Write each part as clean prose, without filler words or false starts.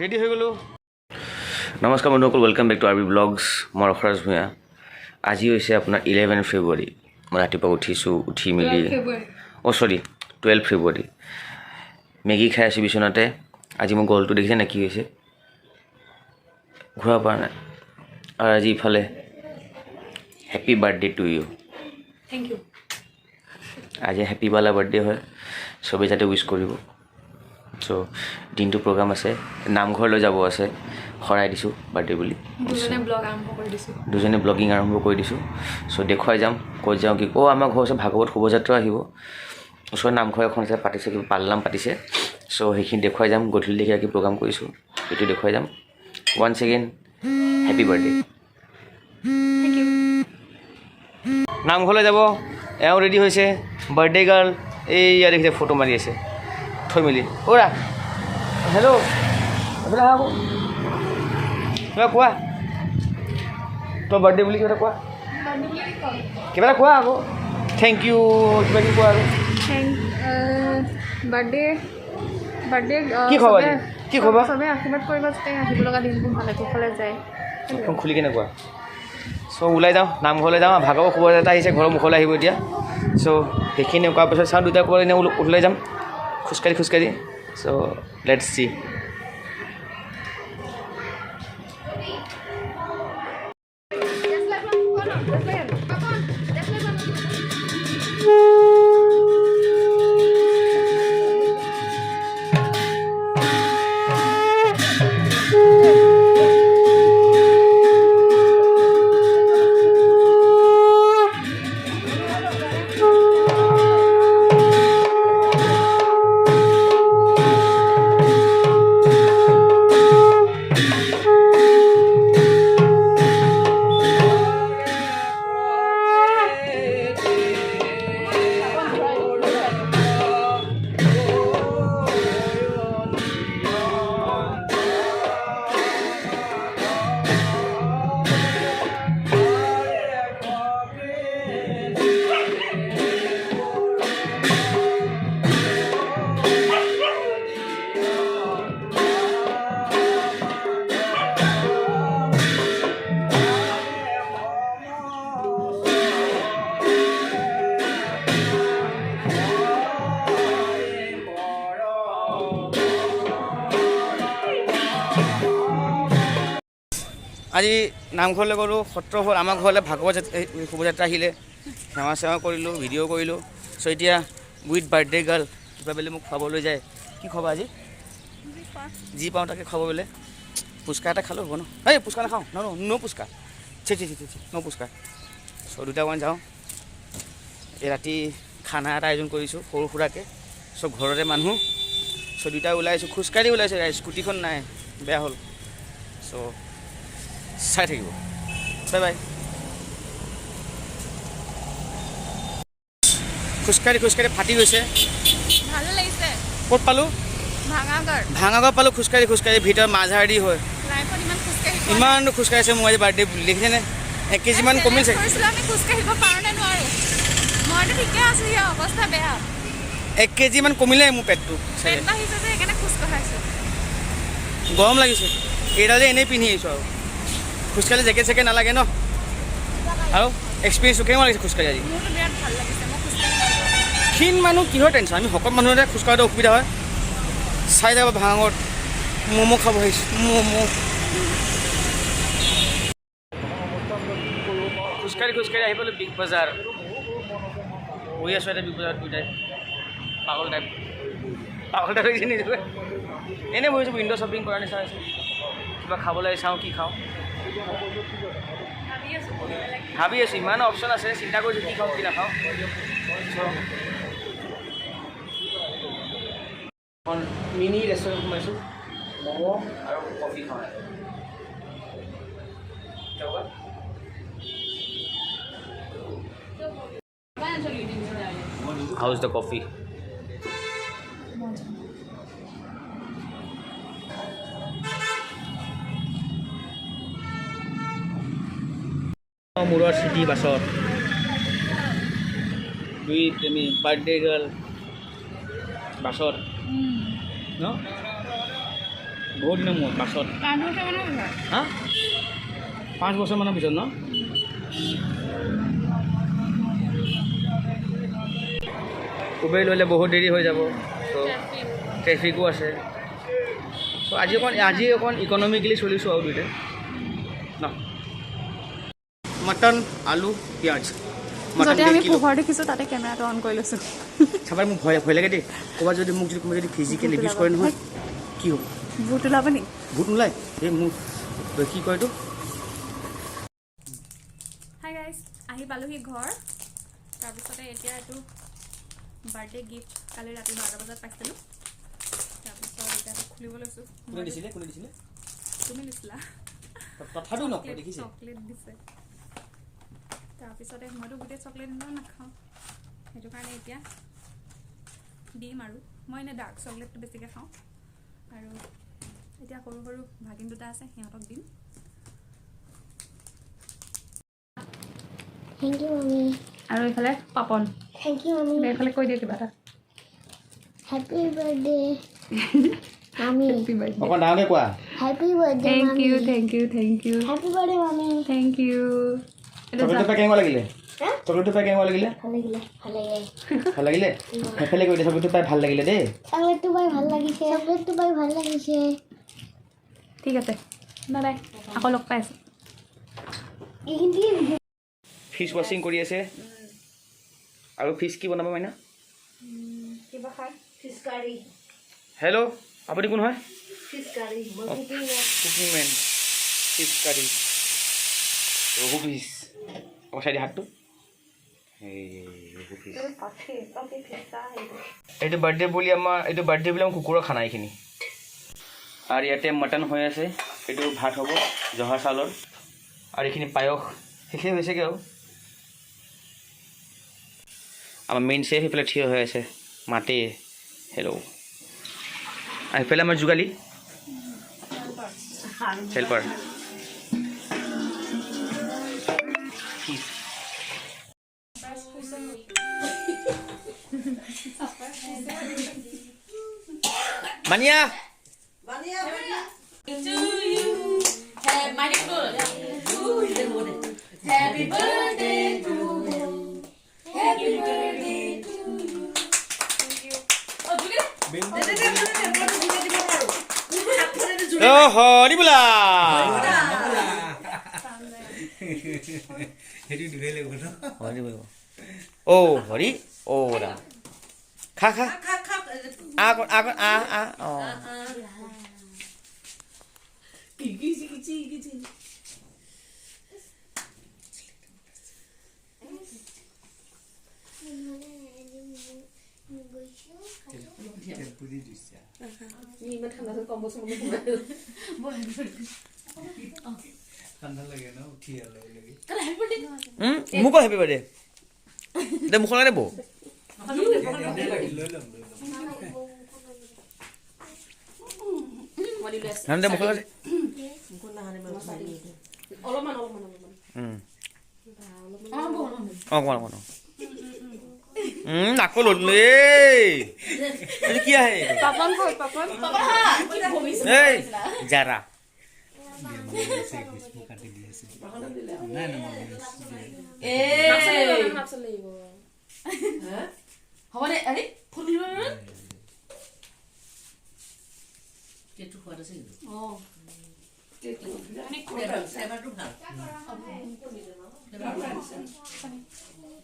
Ready হৈ গ'লো। নমস্কাৰ বন্ধুসকল, welcome back to R B vlogs. মই ৰখৰাজ ভূঞা। আজি হৈছে আপোনাৰ 11 ফেব্ৰুৱাৰী। মই ৰাতিপুৱা উঠিছোঁ, উঠি মেলি 12 ফেব্ৰুৱাৰী। মেগী খাই আছোঁ বিচনাতে। আজি মোৰ গলটো দেখিছে নে কি হৈছে, ঘূৰাব পৰা নাই। আৰু আজি ইফালে happy birthday to you. Thank you. আজি হেপীৱালা বাৰ্থডে হয়, চবেই যাতে উইচ কৰিব। চ' দিনটো প্ৰগ্ৰাম আছে, নামঘৰলৈ যাব আছে, শৰাই দিছোঁ বাৰ্থডে বুলি। দুজনে ব্লগিং আৰম্ভ কৰি দিছোঁ। চ' দেখুৱাই যাম ক'ত যাওঁ কি আমাৰ ঘৰ আছে ভাগৱত শোভাযাত্ৰা আহিব। ওচৰত নামঘৰ এখন আছে, পাতিছে কিবা পালনাম পাতিছে। চ' সেইখিনি দেখুৱাই যাম। গধূলি দেখি কি প্ৰগ্ৰাম কৰিছোঁ সেইটো দেখুৱাই যাম। One second happy birthday. নামঘৰলৈ যাব, এওঁ ৰেডি হৈছে। বাৰ্থডে গাৰ্ল এইয়া দেখিছে ফটো মাৰি আছে থৈ মেলি। অ'ৰা হেল্ল' এইফালে আহা আকৌ, কিবা কোৱা। তই বাৰ্থডে বুলি কিবা এটা কোৱা, কিবা এটা কোৱা আকৌ। থেংক ইউ কিবা কিবি কোৱা আৰু। বাৰ্থডে কি খবৰ আজি, কি খবৰ? চবেই আশীৰ্বাদ কৰিব যাতে আহিব লগা দিনবোৰ ভালে কুশলে যায়। মুখখন খুলি কেনে কোৱা। চ' ওলাই যাওঁ, নামঘৰলৈ যাওঁ। ভাগৱত শোভাযাত্ৰা আহিছে, ঘৰৰ মুখলৈ আহিব এতিয়া। চ' সেইখিনি কোৱাৰ পিছত চাওঁ দুটা ক'ৰবাত এনেই ওলাই যাম খোজকাঢ়ি। চ' লেটছ চি। আজি নামঘৰলৈ গ'লোঁ, সত্ৰ হ'ল। আমাৰ ঘৰলৈ ভাগৱত শোভাযাত্ৰা আহিলে, সেৱা চেৱা কৰিলোঁ, ভিডিঅ' কৰিলোঁ। চ' এতিয়া উইথ বাৰ্থডে গাৰ্ল কিবা বেলেগ মোক খুৱাবলৈ যায়। কি খোৱাবা আজি? যি পাওঁ তাকে খুৱাব বোলে। পুচকা এটা খালোঁ হ'ব ন? এই পুচকা নাখাওঁ, ন' পুচকা ন' পুচকা। চ' দুটামান যাওঁ। এই ৰাতি খানা এটা আয়োজন কৰিছোঁ সৰু সুৰাকৈ, চব ঘৰতে মানুহ। চ' দুটা ওলাইছোঁ, খোজকাঢ়ি ওলাইছোঁ। স্কুটিখন নাই, বেয়া হ'ল। চ' চাই থাকিব। Bye bye. খোজকাঢ়ি ফাটি গৈছে। ভালো লাগিছে। ক'ত পালোঁ? ভাঙাগড় পালোঁ। খোজকাঢ়ি ভিতৰত মাঝাৰদি হয়। ইমান খোজকাঢ়িছে। মোৰ আজি বাৰ্থডে বুলি দেখিছেনে? 1 কেজিমান কমিছে। 1 কেজিমান কমিলে মোৰ পেটটো। গৰম লাগিছে। এইডালে এনেই পিন্ধি আহিছোঁ আৰু খোজকাঢ়ি জেকেট চেকেট নালাগে ন। আৰু এক্সপিৰিয়েঞ্চটো কেনেকুৱা লাগিছে খোজকাঢ়ি আজি? ক্ষীণ মানুহ কিহৰ টেনশ্যন, আমি শকত মানুহতে খোজকাঢ়োতে অসুবিধা হয়। চাই যাব ভাঙাগড়ত ম'ম' খাব আহিছোঁ। খোজকাঢ়ি আহি পালোঁ বিগ বজাৰ। বহি আছোঁ এতিয়া বিগ বজাৰত দুটাই পাগল টাইপ হৈছে নিজকে। এনেই বহিছোঁ, উইণ্ড' শ্বপিং কৰাৰ নিচিনা হৈছে। কিবা খাবলৈ চাওঁ, কি খাওঁ ভাবি আছোঁ। ইমান অপশ্যন আছে, চিন্তা কৰিছোঁ কি খাওঁ কি নাখাওঁ। মিনি ৰেষ্টুৰেণ্ট সোমাইছোঁ, ম'ম' আৰু কফি খাওঁ। How is the coffee? Murad City Basor. With birthday girl Basor. No? বহুত দিনৰ মূৰত পাছত 5 বছৰমানৰ পিছত হা 5 বছৰমানৰ পিছত ন উবেৰ ল'লে বহুত দেৰি হৈ যাব তো ট্ৰেফিকো আছে তো আজি অকণ ইকনমিকেলি চলিছোঁ আৰু দুইটাই ন মটন আলু পিঁয়াজ যদি আমি পোহৰ দেখিছোঁ তাতে কেমেৰাটো অন কৰি লৈছোঁ চাবাই মোক ভয় লাগে দেই ক'ৰবাত যদি মোক যদি ফিজিকেল এবিউজ কৰে নহয় কি হ'ব ভূত ওলাব নি ভূত নোলায় এই মোক কি কয় এইটো হাই গাইজ আহি পালোহি ঘৰ তাৰপিছতে এতিয়া এইটো বাৰ্থডে গিফ্ট কালি ৰাতি 12 বজাত পাইছিলোঁ তাৰপিছত এতিয়া খুলিব লৈছোঁ কোনে দিছিলে তুমি দিছিলা তথাপিও নকয় দেখিছে চকলেট দিছে তাৰপিছতে মইতো গোটেই চকলেট ইমান নাখাওঁ সেইটো কাৰণে এতিয়া দিম আৰু মই এনে ডাৰ্ক চকলেটটো বেছিকৈ খাওঁ আৰু এতিয়া সৰু সৰু ভাগিন দুটা আছে সিহঁতক দিম থেংক ইউ মামি আৰু এইফালে পাপন থেংক ইউ মামি এইফালে কৈ দিয়ে কিবা এটা হেপী বাৰ্থডে মামি হেপী বাৰ্থডে অকণ ডাঙৰকৈ কোৱা হেপী বাৰ্থডে থেংক মামি ইউ হেপী বাৰ্থডে মামি থেংক ইউ চকলেটটো পাই কেনেকুৱা লাগিলে চকলেটটো পাই কেনেকুৱা লাগিলে ভাল লাগিলে সেইফালে কৈ দে চকলেটটো পাই ভাল লাগিলে দেই চকলেটটো পাই ভাল লাগিছে ঠিক আছে বাই বাই আকৌ লগ পাই আছোঁ এইখিনি ফিছ ৱাশ্বিং কৰি আছে আৰু ফিছ কি বনাব মাইনা কিবা খাই ফিছ কাৰী হেল্ল' আপুনি কোন হয় ফিছ কাৰী কুকিং মেন ফিছ কাৰী ৰঘু ফিছ আকৌ চাই দিয়ে হাতটো ৰঘু ফিছ এইটো বাৰ্থডে বুলি আমাৰ কুকুৰৰ খানা এইখিনি আৰু ইয়াতে মটন হৈ আছে এইটো ভাত হ'ব জহা চাউলৰ আৰু এইখিনি পায়স শেষেই হৈছেগৈ আৰু আমাৰ মেইন চেফ সেইফালে থিয় হৈ আছে মাতে হেল্ল' আৰু সেইফালে আমাৰ যোগালী হেল্পাৰ মানিয়া Happy birthday to you. Happy birthday to you. Oh, juga. Oh, hori bola. Hori bola. Oh, hori. Oh, dah. Kha. Aku. Oh. Kiki. Ini ঠান্ডা কম্বল সময় ঠান্ডা লাগে না উঠি লাগে তাহলে হ্যাপি বার্থডে মুকো হ্যাপি বার্থডে দে মুখ লাগে বো নাম দে মুখ লাগে অলপমান কোন নাকো ললো এইটো কি আহে পাপন এই জাৰা হ'ব দে আৰে ফুল কেটো খোৱা আছে অ কেটো মানে ফ্লেভাৰটো ভাল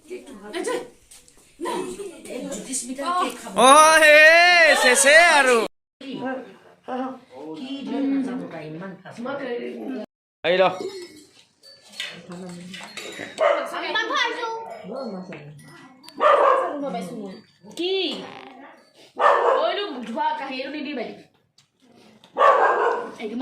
কেটো ভাল অ হে শেষে আৰু আহি ল কি ঐটো ধোৱা কাহিৰো নিদিবি